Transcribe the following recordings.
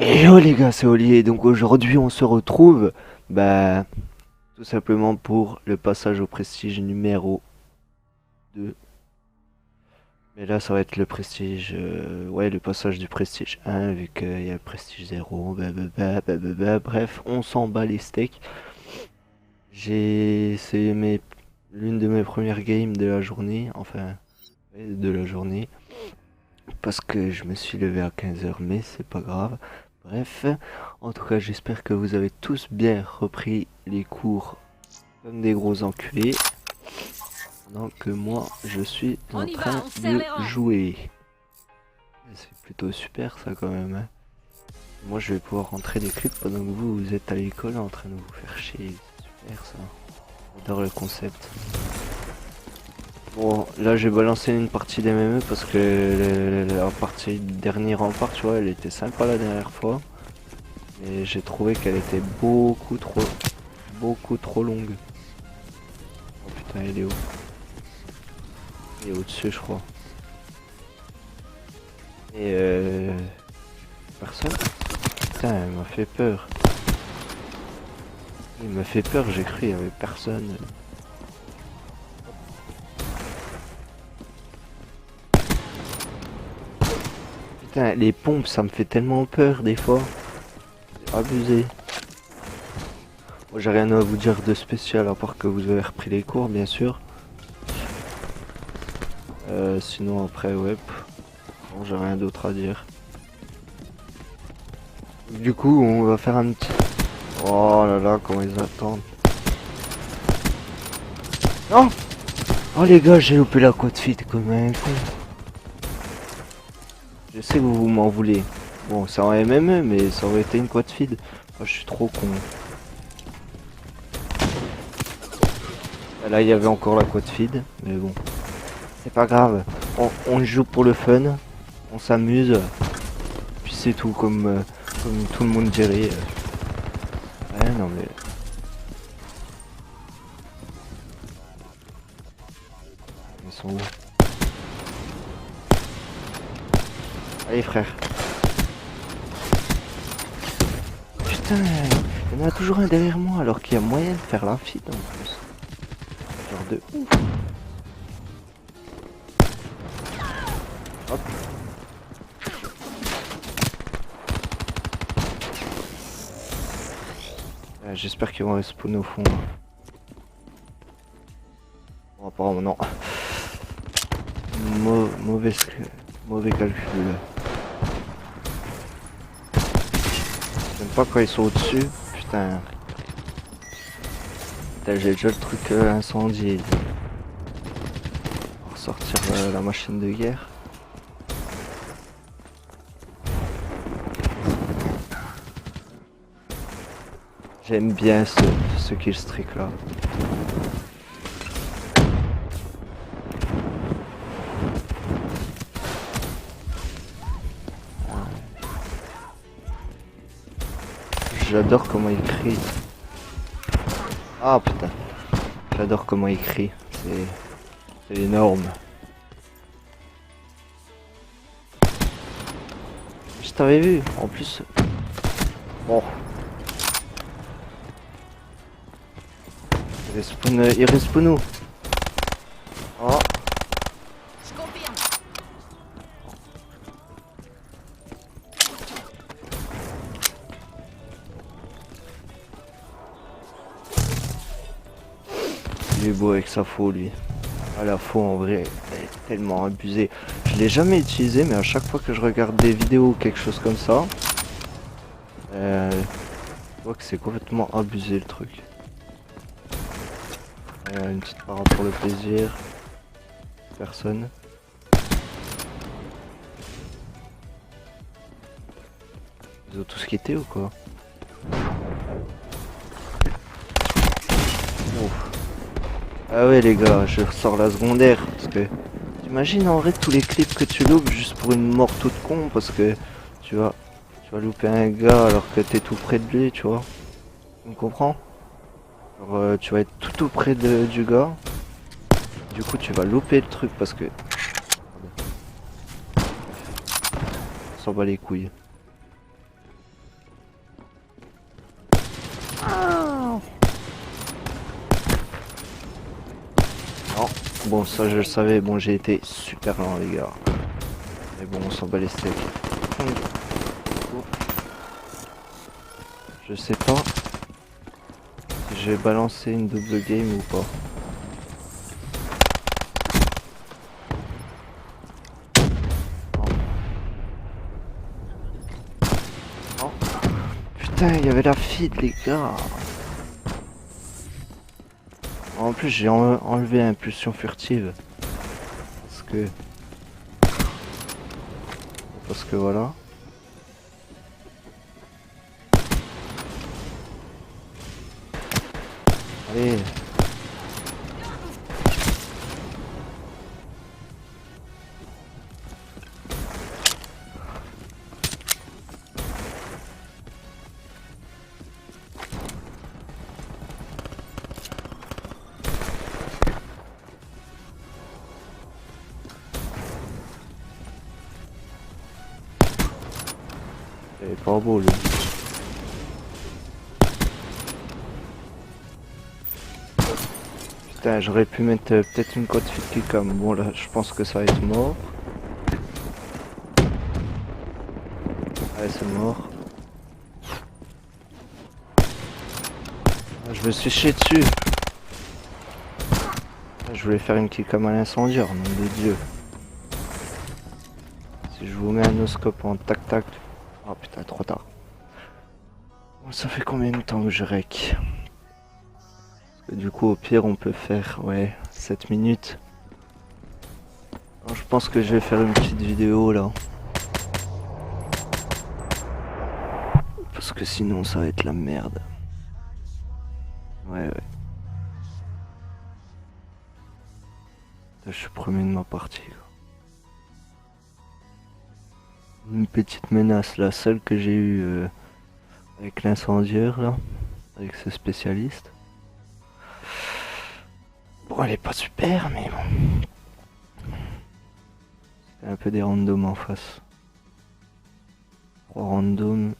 Hello les gars, c'est Olivier. Donc aujourd'hui on se retrouve bah tout simplement pour le passage au prestige numéro 2. Mais là ça va être le prestige ouais, le passage du prestige 1 vu qu'il y a le prestige 0, bref, on s'en bat les steaks. C'est l'une de mes premières games de la journée, enfin ouais, de la journée. Parce que je me suis levé à 15 h, mais c'est pas grave. Bref, en tout cas, j'espère que vous avez tous bien repris les cours comme des gros enculés. Pendant que moi, je suis On en y train va, on serre de les rangs. jouer. C'est plutôt super ça quand même, hein. Moi, je vais pouvoir rentrer des clips pendant que vous êtes à l'école en train de vous faire chier. C'est super ça. J'adore le concept. Bon, là j'ai balancé une partie d'MME parce que la partie dernier rempart, tu vois, elle était sympa la dernière fois. Mais j'ai trouvé qu'elle était beaucoup trop longue. Oh putain, il est où? Il est au-dessus, je crois. Et personne? Putain, il m'a fait peur. Il m'a fait peur, j'ai cru, il y avait personne. Putain, les pompes, ça me fait tellement peur des fois. Abusé. Moi, j'ai rien à vous dire de spécial à part que vous avez repris les cours, bien sûr. Sinon, après, ouais, bon, j'ai rien d'autre à dire. Du coup, on va faire un petit... Oh là là, comment ils attendent. Non! Oh les gars, j'ai loupé la côte feed comme un con. Je sais que vous m'en voulez. Bon, c'est en MME, mais ça aurait été une quad feed. Oh, je suis trop con. Là, il y avait encore la quad feed, mais bon. C'est pas grave. On joue pour le fun. On s'amuse. Puis c'est tout, comme tout le monde dirait. Ouais, non mais... Ils sont où? Allez frère. Putain, il y en a toujours un derrière moi alors qu'il y a moyen de faire la feed en plus. Genre de ouf. Hop. J'espère qu'ils vont respawn au fond. Bon, apparemment non. Mauvais, mauvais calcul. J'aime pas quand ils sont au-dessus. Putain. Putain, j'ai déjà le truc incendie. On va ressortir la machine de guerre. J'aime bien ce kill streak là. J'adore comment il crie. Ah putain. J'adore comment il crie. C'est énorme. Je t'avais vu en plus. Bon. Il respawn où? Oh. Je confirme. Il est beau avec sa faux lui. Ah la faux en vrai, elle est tellement abusée. Je l'ai jamais utilisé mais à chaque fois que je regarde des vidéos ou quelque chose comme ça, je vois que c'est complètement abusé le truc. Une petite parade pour le plaisir. Personne. Ils ont tous quitté ou quoi? Ouf. Ah ouais les gars, je ressors la secondaire parce que t'imagines en vrai tous les clips que tu loupes juste pour une mort toute con parce que tu vas tu vas louper un gars alors que t'es tout près de lui, tu vois. Tu me comprends? Genre, tu vas être tout près du gars. Du coup tu vas louper le truc parce que on s'en bat les couilles. Bon, ça je le savais. Bon, j'ai été super lent, les gars. Mais bon, on s'en bat les steaks. Je sais pas si j'ai balancé une double game ou pas. Oh. Putain, il y avait la feed, les gars. En plus, j'ai enlevé impulsion furtive. Parce que voilà. Allez. Il est pas beau, lui. Putain, j'aurais pu mettre peut-être une cote fit qui comme. Bon, là, je pense que ça va être mort. Ouais, c'est mort. Ah, je me suis chié dessus. Ah, je voulais faire une kill comme à l'incendiaire, nom de Dieu. Si je vous mets un noscope en tac-tac. Oh putain, trop tard. Bon, ça fait combien de temps que je rec? Parce que du coup, au pire, on peut faire, ouais, 7 minutes. Alors, je pense que je vais faire une petite vidéo là. Parce que sinon, ça va être la merde. Ouais, ouais. Là, je suis premier de ma partie. Quoi. Une petite menace, la seule que j'ai eue avec l'incendiaire là, avec ce spécialiste. Bon, elle est pas super, mais bon. C'est un peu des randoms en face. 3 randoms.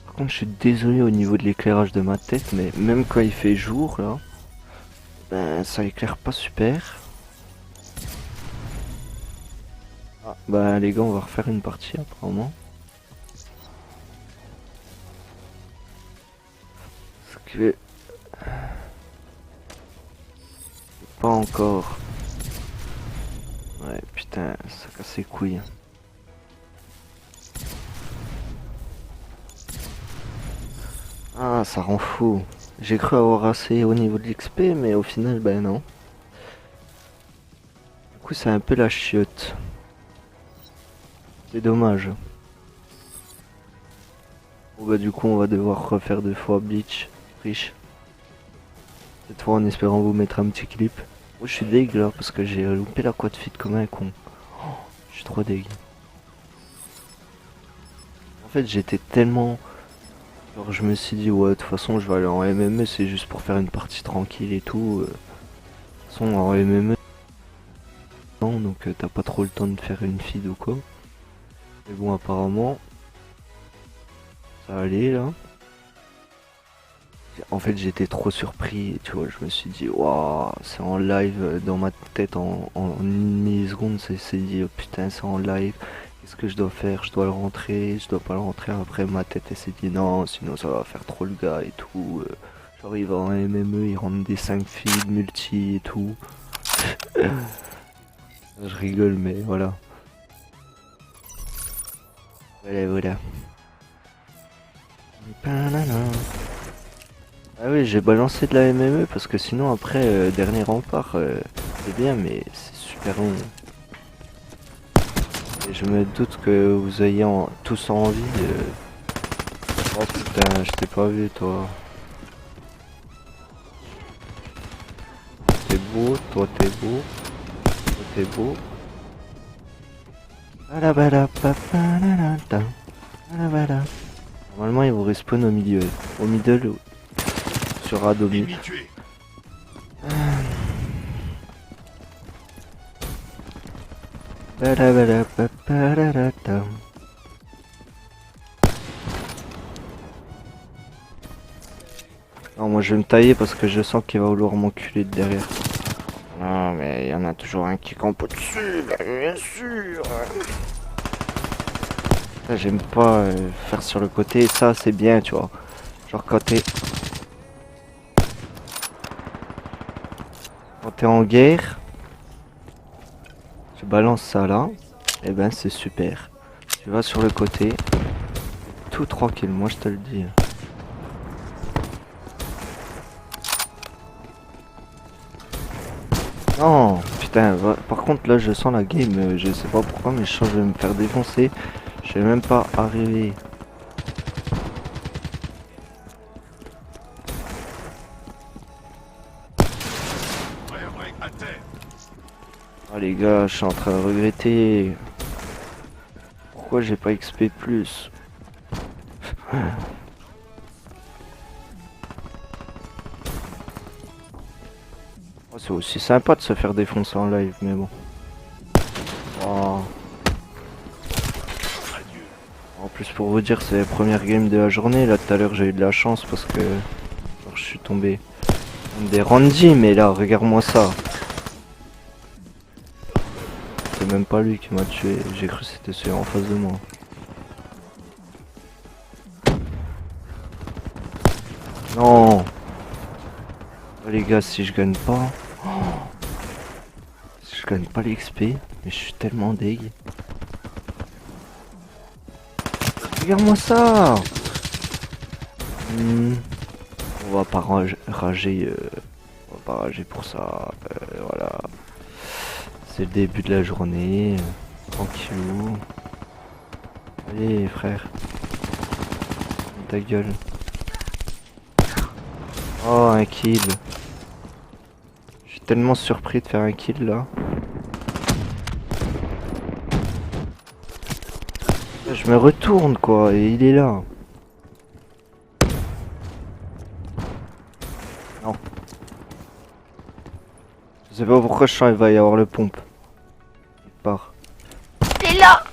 Par contre, je suis désolé au niveau de l'éclairage de ma tête, mais même quand il fait jour là, ben ça éclaire pas super. Ah, bah les gars, on va refaire une partie apparemment. Parce que pas encore. Ouais, putain, ça casse les couilles. Ah, ça rend fou. J'ai cru avoir assez au niveau de l'XP, mais au final, ben non. Du coup, c'est un peu la chiotte. C'est dommage. Bon, bah, du coup, on va devoir refaire 2 fois Bleach, riche. Cette fois, en espérant vous mettre un petit clip. Moi, je suis deg là, parce que j'ai loupé la quad fit comme un con. Oh, je suis trop deg. En fait, j'étais tellement... Alors, je me suis dit, ouais, de toute façon, je vais aller en MME, c'est juste pour faire une partie tranquille et tout. De toute façon, en MME, non, donc t'as pas trop le temps de faire une feed ou quoi. Mais bon, apparemment, ça allait là. En fait, j'étais trop surpris, tu vois, je me suis dit, waouh, c'est en live dans ma tête en une milliseconde, c'est dit, oh, putain, c'est en live. Qu'est-ce que je dois faire? Je dois le rentrer, je dois pas le rentrer. Après, ma tête, elle s'est dit non, sinon ça va faire trop le gars et tout. Genre, il va en MME, il rentre des 5 feeds, multi et tout. Je rigole, mais voilà. Voilà, voilà. Ah oui, j'ai balancé de la MME parce que sinon, après, dernier rempart, c'est bien, mais c'est super long. Et je me doute que vous ayez tous envie. Oh putain, je t'ai pas vu toi. T'es beau, toi t'es beau, toi t'es beau. Normalement ils vont respawn au milieu. Au middle, sur Adobe. Ennemi tué. Badabadababadadam. Non, moi je vais me tailler parce que je sens qu'il va vouloir m'enculer de derrière. Non, mais il y en a toujours un qui campe au-dessus, bah, bien sûr. Ça, j'aime pas faire sur le côté, ça c'est bien, tu vois. Genre quand t'es en guerre, tu balances ça là, et ben c'est super. Tu vas sur le côté, tout tranquille, moi je te le dis. Non, putain, par contre là je sens la game, je sais pas pourquoi mais je sens que je vais me faire défoncer. Je vais même pas arriver. À terre. Oh les gars, je suis en train de regretter. Pourquoi j'ai pas XP plus? Oh, c'est aussi sympa de se faire défoncer en live, mais bon. Oh. En plus pour vous dire, c'est la première game de la journée. Là tout à l'heure j'ai eu de la chance parce que genre, je suis tombé des Randy, mais là regarde-moi ça. C'est même pas lui qui m'a tué, j'ai cru que c'était celui en face de moi. Non. Oh, les gars, si je gagne pas... Oh, si je gagne pas l'XP, mais je suis tellement deg. Regarde-moi ça. On va pas rager, on va pas rager pour ça. Voilà. C'est le début de la journée. Tranquillou. Allez frère. Ta gueule. Oh un kill. Je suis tellement surpris de faire un kill là. Je me retourne quoi et il est là. Non. Je sais pas pourquoi je sens qu'il va y avoir le pompe. Il part. C'est là.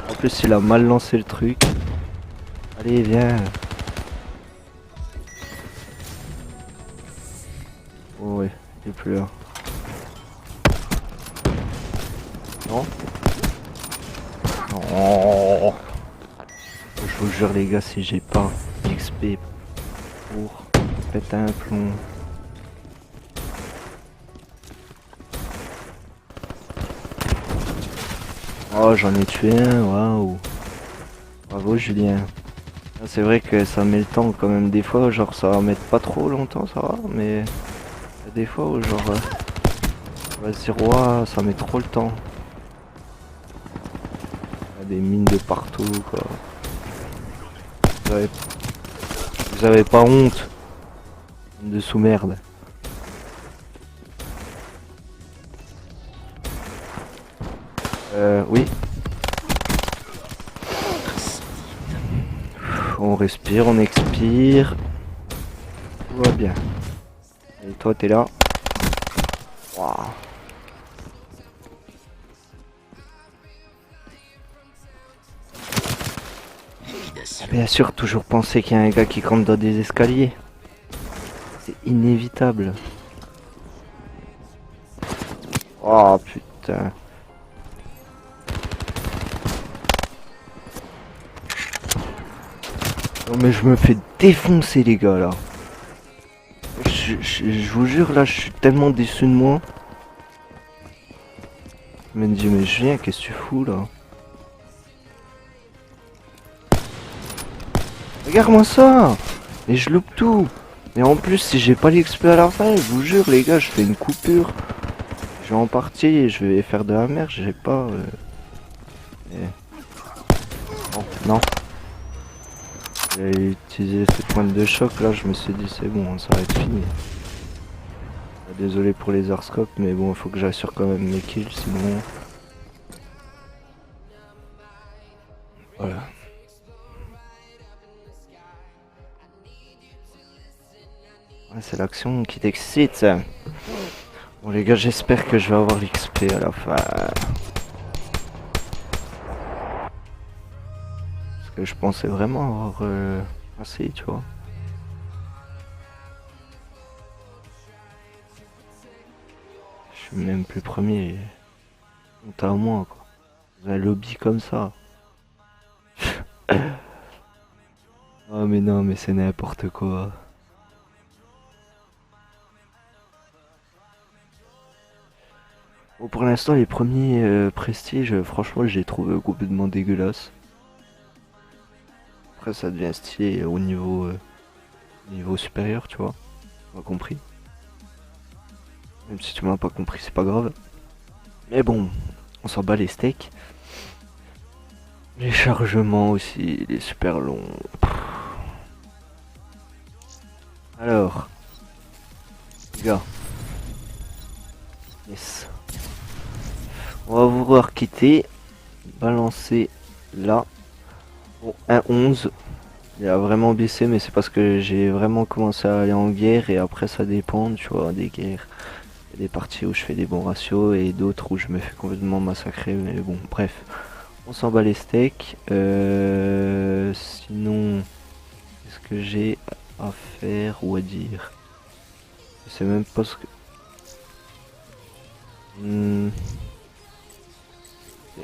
En plus il a mal lancé le truc. Allez viens. Oh ouais, il est plus là. Non. Non. Je vous jure les gars, si j'ai pas XP pour péter un plomb. Oh j'en ai tué un, waouh. Bravo Julien. C'est vrai que ça met le temps quand même des fois, genre ça va mettre pas trop longtemps ça va, mais y a des fois où genre vas-y roi, ça met trop le temps. Il y a des mines de partout quoi. Vous avez pas honte de sous-merde. Oui. On respire, on expire. Tout va bien. Et toi t'es là. Waouh. Bien sûr, toujours penser qu'il y a un gars qui campe dans des escaliers. C'est inévitable. Oh putain. Non mais je me fais défoncer les gars là. Je vous jure là, je suis tellement déçu de moi. Je me dis mais Julien, qu'est-ce que tu fous là? Regarde-moi ça. Et je loupe tout. Et en plus si j'ai pas l'XP à la fin, je vous jure les gars, je fais une coupure. Je vais en partie et je vais faire de la merde, j'ai pas... Non, non. J'ai utilisé cette pointe de choc là, je me suis dit c'est bon, ça va être fini. Désolé pour les arscopes, mais bon, il faut que j'assure quand même mes kills, sinon... Voilà. Ah, c'est l'action qui t'excite. Bon les gars, j'espère que je vais avoir l'XP à la fin. Parce que je pensais vraiment avoir assez, tu vois. Je suis même plus premier. Honte à moi, quoi. Dans un lobby comme ça. Oh mais non, mais c'est n'importe quoi. Bon, pour l'instant, les premiers prestiges, franchement, je les trouve complètement dégueulasses. Après, ça devient stylé au niveau supérieur, tu vois. Tu m'as compris. Même si tu m'as pas compris, c'est pas grave. Mais bon, on s'en bat les steaks. Les chargements aussi, il est super long. Alors, les gars. Yes. On va vouloir quitter. Balancer là. Bon, 1-11. Il a vraiment baissé, mais c'est parce que j'ai vraiment commencé à aller en guerre et après ça dépend, tu vois, des guerres. Il y a des parties où je fais des bons ratios et d'autres où je me fais complètement massacrer, mais bon, bref. On s'en bat les steaks. Sinon, qu'est-ce que j'ai à faire ou à dire? Je sais même pas ce que...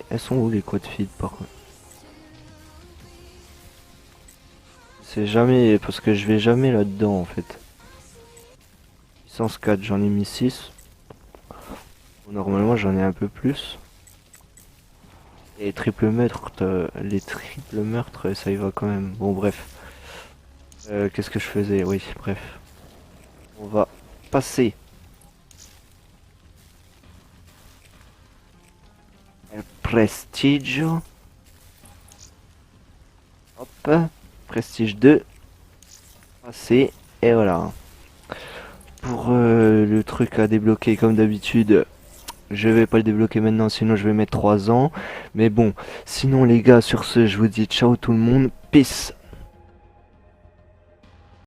Elles sont où les quad feed par contre? C'est jamais... Parce que je vais jamais là-dedans en fait. Puissance 4, j'en ai mis 6. Normalement j'en ai un peu plus. Et les triples meurtres, ça y va quand même. Bon bref. Qu'est-ce que je faisais? Oui, bref. On va passer. El Prestigio. Hop. Prestige 2. Passer. Et voilà. Pour le truc à débloquer comme d'habitude. Je vais pas le débloquer maintenant, sinon je vais mettre 3 ans. Mais bon, sinon les gars, sur ce, je vous dis ciao tout le monde. Peace.